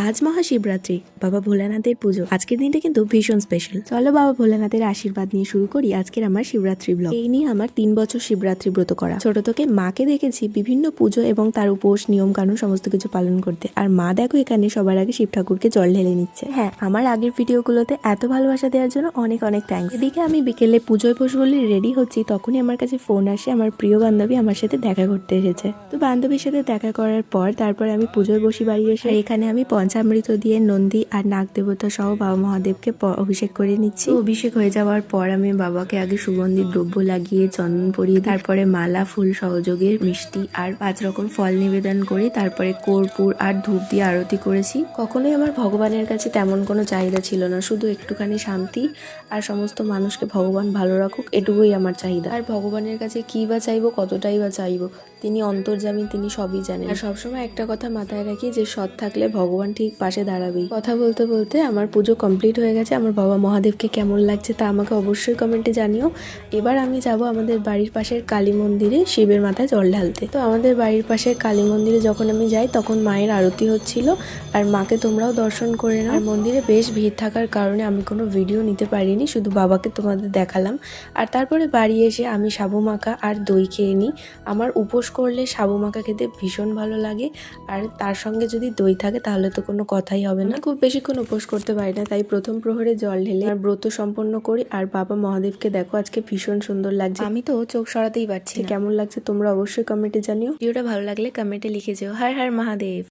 আজ মহাশিবরাত্রি, বাবা ভোলানাথের পুজো। আজকের দিনটা কিন্তু ভীষণ স্পেশাল। চলো বাবা ভোলানাথের আশীর্বাদ নিয়ে শুরু করি আজকের আমার শিবরাত্রি ব্লগ। এই নিয়ে আমার 3 বছর শিবরাত্রি ব্রত করা। ছোট থেকে মাকে দেখেছি বিভিন্ন পুজো এবং তার উপোস নিয়ম কানুন সমস্ত কিছু পালন করতে। আর মা দেখো এখানে সবার আগে শিব ঠাকুরকে জল ঢেলে নিচ্ছে। হ্যাঁ, আমার আগের ভিডিওগুলোতে এত ভালোবাসা দেওয়ার জন্য অনেক অনেক থ্যাঙ্কস। এদিকে আমি বিকেলে পুজোয় বসবো বলে রেডি হচ্ছি, তখনই আমার কাছে ফোন আসে। আমার প্রিয় বান্ধবী আমার সাথে দেখা করতে এসেছে। তো বান্ধবীর সাথে দেখা করার পর তারপর আমি পুজোয় বসি বাড়ি এসে। এখানে আমি পঞ্চামৃত দিয়ে নন্দী আর নাগ দেবতা সহ বাবা মহাদেবকে অভিষেক করে নিচ্ছি। অভিষেক হয়ে যাওয়ার পর আমি বাবাকে আগে সুগন্ধি দ্রব্য লাগিয়ে চন্দন পরিয়ে তারপরে মালা ফুল সহযোগে মিষ্টি আর 5 রকম ফল নিবেদন করি। তারপরে কর্পূর আর ধূপ দিয়ে আরতি করেছি। কখনোই আমার ভগবানের কাছে তেমন কোনো চাহিদা ছিল না, শুধু একটুখানি শান্তি আর সমস্ত মানুষকে ভগবান ভালো রাখুক, এটুকুই আমার চাহিদা। আর ভগবানের কাছে কি বা চাইবো, কতটাই বা চাইবো, তিনি অন্তর্যামী, তিনি সবই জানেন। আর সবসময় একটা কথা মাথায় রাখি যে সৎ থাকলে ভগবান ঠিক পাশে দাঁড়াবেই। কথা বলতে বলতে আমার পুজো কমপ্লিট হয়ে গেছে। আমার বাবা মহাদেবকে কেমন লাগছে তা আমাকে অবশ্যই কমেন্টে জানিও। এবার আমি যাব আমাদের বাড়ির পাশের কালী মন্দিরে শিবের মাথায় জল ঢালতে। তো আমাদের বাড়ির পাশের কালী মন্দিরে যখন আমি যাই তখন মায়ের আরতি হচ্ছিল, আর মাকে তোমরাও দর্শন করে নাও। আর মন্দিরে বেশ ভিড় থাকার কারণে আমি কোনো ভিডিও নিতে পারিনি, শুধু বাবাকে তোমাদের দেখালাম। আর তারপরে বাড়ি এসে আমি সাবু মাখা আর দই খেয়ে নিই। আমার উপোস করলে সাবু মাখা খেতে ভীষণ ভালো লাগে, আর তার সঙ্গে যদি দই থাকে তাহলে তো কোনো কথাই হবে না। খুব বেশিক্ষণ উপোস করতে পারি না, তাই প্রথম প্রহরে জল ঢেলে আর ব্রত সম্পন্ন করি। আর বাবা মহাদেবকে দেখো আজকে ভীষণ সুন্দর লাগছে, আমি তো চোখ সরাতেই পারছি। কেমন লাগছে তোমরা অবশ্যই কমেন্টে জানিও। ভিডিওটা ভালো লাগলে কমেন্টে লিখে যেও। হর হর মহাদেব।